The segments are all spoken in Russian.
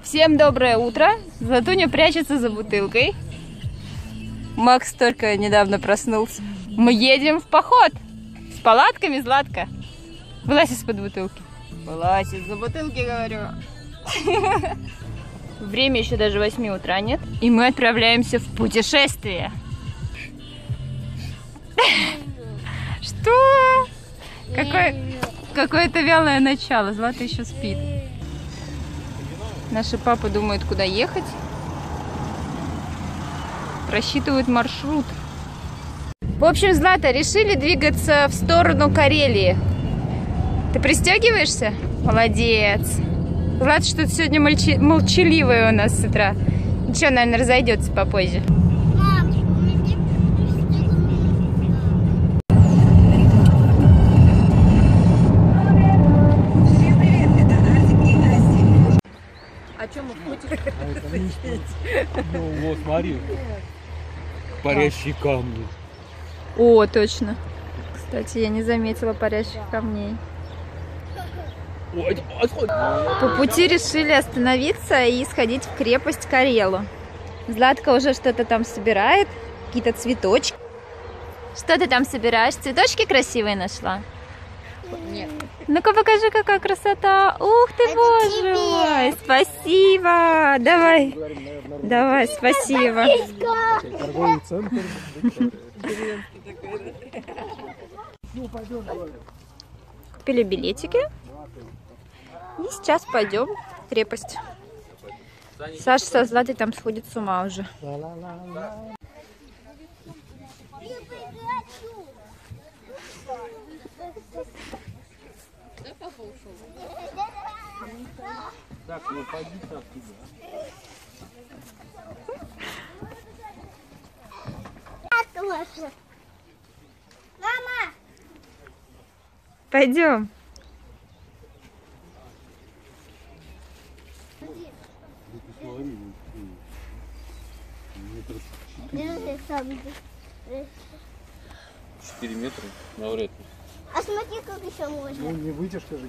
Всем доброе утро. Златуня прячется за бутылкой. Макс только недавно проснулся. Мы едем в поход. С палатками, Златка. Вылазь из-под бутылки. Вылазь из-за бутылки, говорю. Время еще даже 8 утра нет. И мы отправляемся в путешествие. Что? Какое-то вялое начало. Злата еще спит. Наши папы думают, куда ехать. Просчитывают маршрут. В общем, Злата, решили двигаться в сторону Карелии. Ты пристегиваешься? Молодец. Злата что-то сегодня молчаливая у нас с утра. Ничего, наверное, разойдется попозже. А что мы в пути? Ну вот, смотри. Парящие камни. О, точно. Кстати, я не заметила парящих камней. По пути решили остановиться и сходить в крепость Карелу. Златка уже что-то там собирает, какие-то цветочки. Что ты там собираешь? Цветочки красивые нашла? Нет. Ну-ка покажи, какая красота. Ух ты, боже мой. Спасибо. Давай. Давай, спасибо. Торговый центр. Купили билетики. И сейчас пойдем в крепость. Саша со Златой там сходит с ума уже. Так, ну пойди так туда. Мама! Пойдем. Четыре метра, навряд ли. А смотри, как еще можно. Ну, не вытяжка же.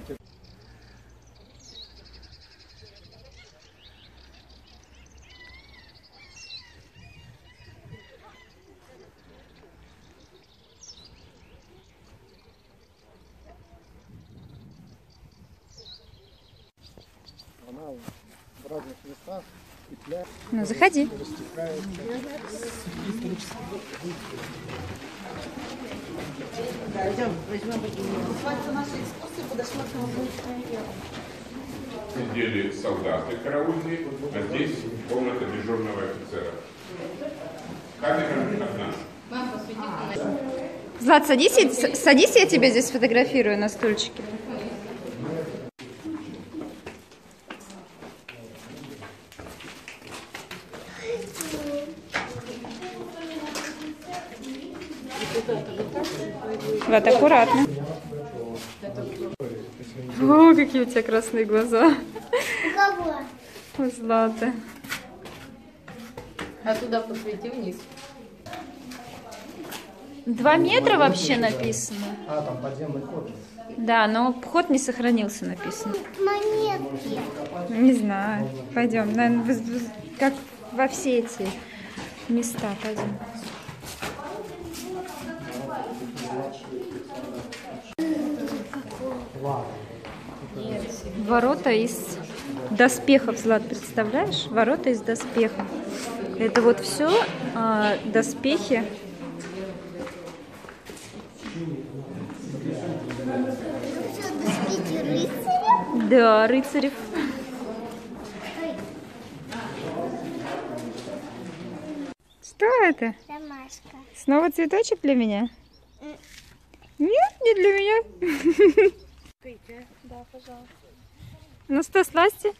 Она в разных местах петля. Ну, заходи. Сидели солдаты караульные, а здесь комната дежурного офицера. Камера одна. Злат, садись, я тебя здесь сфотографирую на стульчике. Вот, аккуратно. О, какие у тебя красные глаза. У кого? У Златы. А туда посвети вниз. 2 метра вообще написано. А, там подземный ход. Да, но вход не сохранился, написано. Монетки. Не знаю. Пойдем. Наверное, как во все эти места пойдем. Ворота из доспехов, Злат, представляешь? Ворота из доспехов. Это вот все доспехи. Что, доспехи рыцаря? Да, рыцарев. Что это? Ромашка. Снова цветочек для меня? Нет, не для меня. Да, пожалуйста. Ну что, сласти?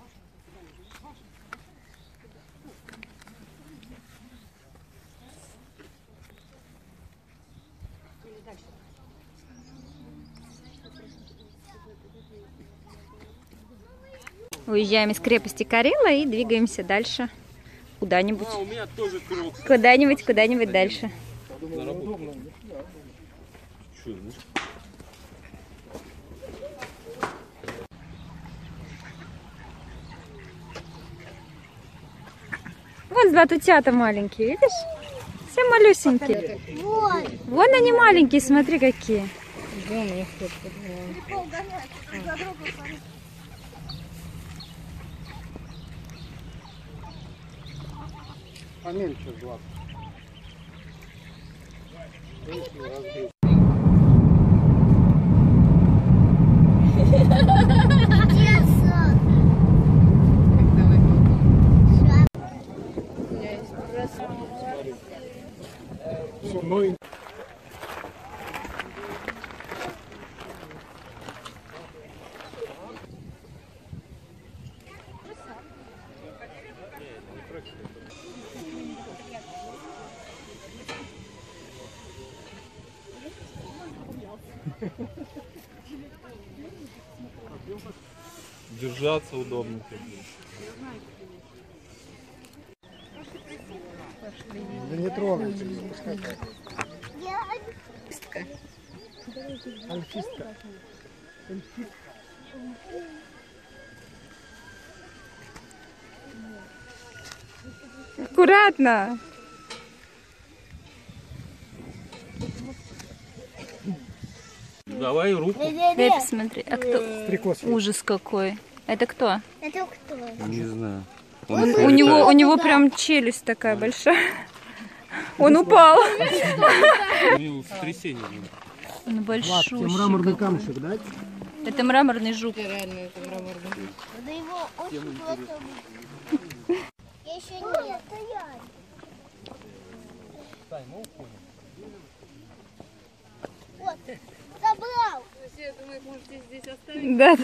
Уезжаем из крепости Карела и двигаемся дальше куда-нибудь. А, у меня тоже крок. Куда-нибудь дальше. Вон, Злат, утята маленькие, видишь? Все малюсенькие. Вот. Вон они маленькие, смотри какие. Поменьше, Злат. Держаться удобно. Да не трогайте, не пускай так. Альфистка. Аккуратно. Давай руку. Дай посмотри. А кто? Стрекоз. Ужас какой. Это кто? Это кто? Не знаю. У него прям челюсть такая большая. Он упал. У него сотрясение. Он Тебе большой. мраморный камушек дать? Это мраморный жук. Да его очень плохо. Я еще нет. Вот, забрал. Да.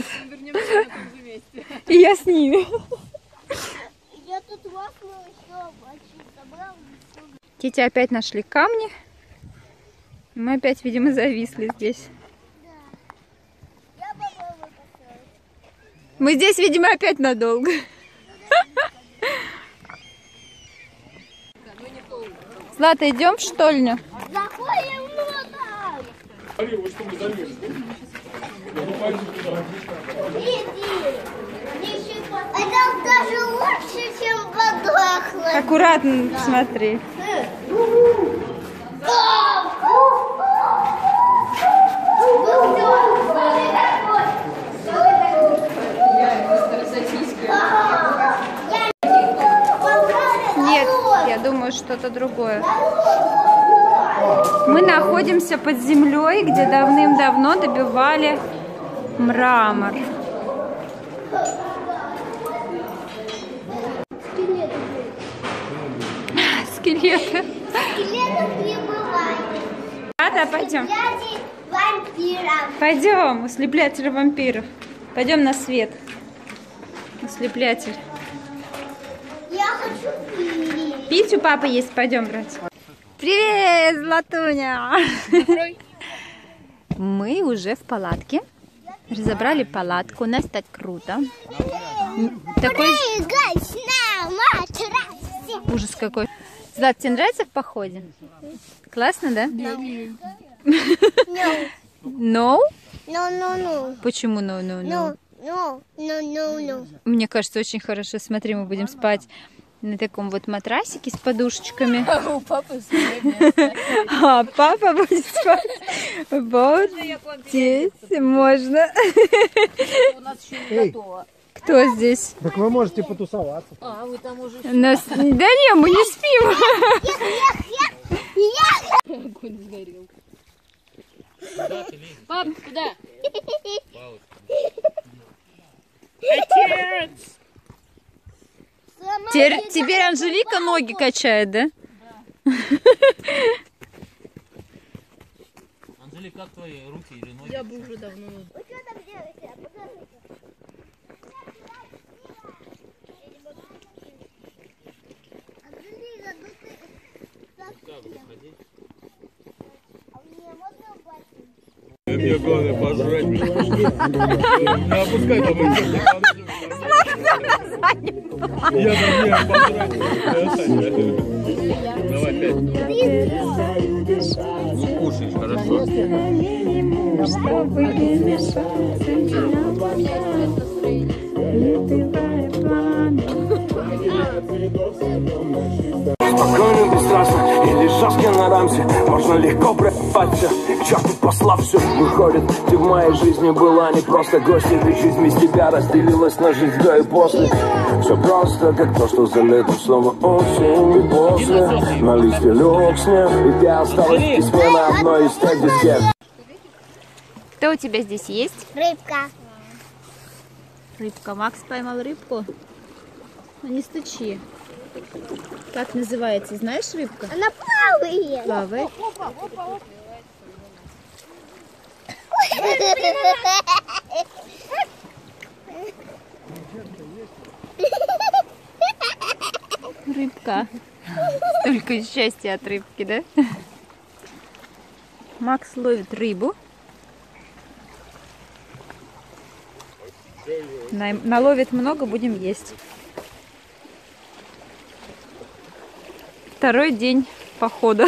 И я с ними. Я тут лапну еще больше собрал. Дети опять нашли камни. Мы опять, видимо, зависли здесь. Я попробую поставить. Мы здесь, видимо, опять надолго. Злата, идем в штольню? Заходим внутрь. Иди. Это даже лучше, чем подохло. Аккуратно смотри. Нет, я думаю, что-то другое. Мы находимся под землей, где давным-давно добивали мрамор. Скелеты. Скелетов не бывает. Да, пойдем. Дяди вампиров. Пойдем, ослеплятель вампиров. Пойдем на свет. Ослеплятель. Я хочу пить. Пить у папы есть, пойдем брать. Привет, Златуня! Мы уже в палатке. Разобрали палатку. У нас так круто. Такой Прыгать на матрасе. ужас какой. Злат, тебе нравится в походе? Классно, да? No? No. Почему no? No. Мне кажется, очень хорошо. Смотри, мы будем спать на таком вот матрасике с подушечками. У папы А папа будет спать вот здесь. Можно. у нас еще не готово. Кто здесь? Так вы можете потусоваться. А, вы там уже Да не, мы не спим. огонь сгорел. Пап, куда? Теперь Анжелика ноги качает, да? Анжелика, как твои руки или ноги? Я бы уже давно... Вы что там делаете? Покажите. Анжелика, ну ты... Как выходить? А мне можно ботинки? Мне главное пожрать. Не опускай там я там не пожрать. Давай 5. Ну кушай, хорошо. Чтобы не мешаться, не планы. стараемся, можно легко прорваться. Черт послав все, выходит, ты в моей жизни была не просто гостья. Ведь жизнь без тебя разделилась на жизнь до и после. Все просто, как то, что за лето снова осень и после. На листе лег снег, и ты осталась в письме на одной из тех дискет. Кто у тебя здесь есть? Рыбка. Рыбка. Макс поймал рыбку. Ну, не стучи. Как называется, знаешь, рыбка? Она плавает. Плавает. Рыбка. Столько счастья от рыбки, да? Макс ловит рыбу. Наловит много, будем есть. Второй день похода.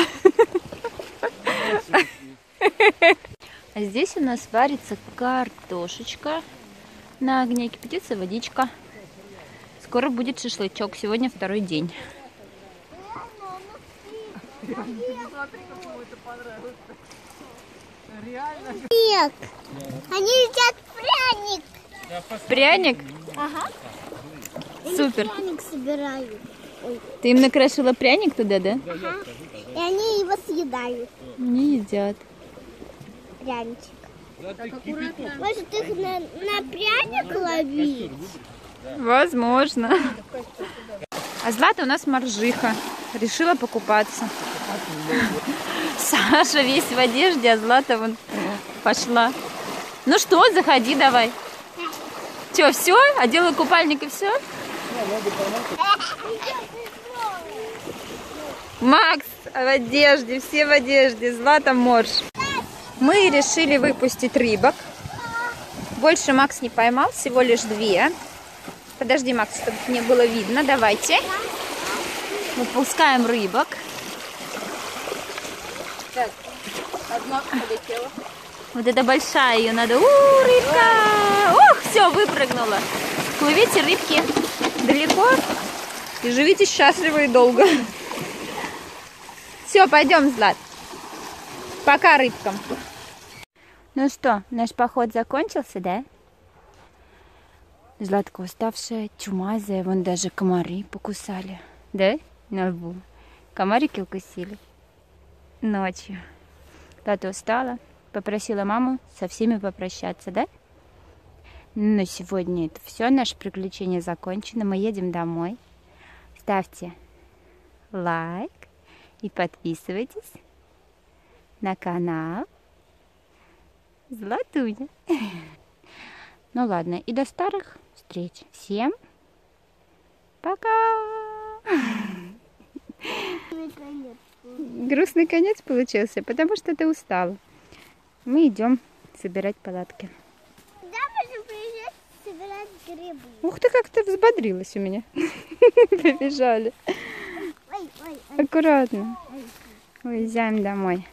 А здесь у нас варится картошечка. На огне кипятится водичка. Скоро будет шашлычок. Сегодня второй день. Нет. Они едят пряник. Пряник? Ага. Супер. Пряник собирают. Ты им накрошила пряник туда, да? Ага. И они его съедают. Не едят. Пряничек. Может их на пряник ловить? Возможно. А Злата у нас моржиха. Решила покупаться. Саша весь в одежде, а Злата вон пошла. Ну что, заходи давай. Че, все? Одела купальник и все? Макс в одежде, все в одежде. Злата морж. Мы решили выпустить рыбок. Больше Макс не поймал, всего лишь 2. Подожди, Макс, чтобы мне было видно. Давайте. Выпускаем рыбок. Так, одна полетела. Вот это большая, ее надо. Рыбка! Ух, все, выпрыгнула. Плывите, рыбки, далеко и живите счастливо и долго. Все, пойдем, Злат. Пока рыбкам. Ну что, наш поход закончился, да? Златка уставшая, чумазая, вон даже комары покусали. Да? На лбу. Комарики укусили. Ночью. Злата устала, попросила маму со всеми попрощаться, да? Но сегодня это все, наше приключение закончено. Мы едем домой. Ставьте лайк и подписывайтесь на канал Златуня. Ну ладно, и до старых встреч. Всем пока! Грустный конец получился, потому что ты устала. Мы идем собирать палатки. Да, можно приезжать собирать грибы. Ух ты, как ты взбодрилась у меня. Побежали. Ой, ой, ой. Аккуратно. Уезжаем домой.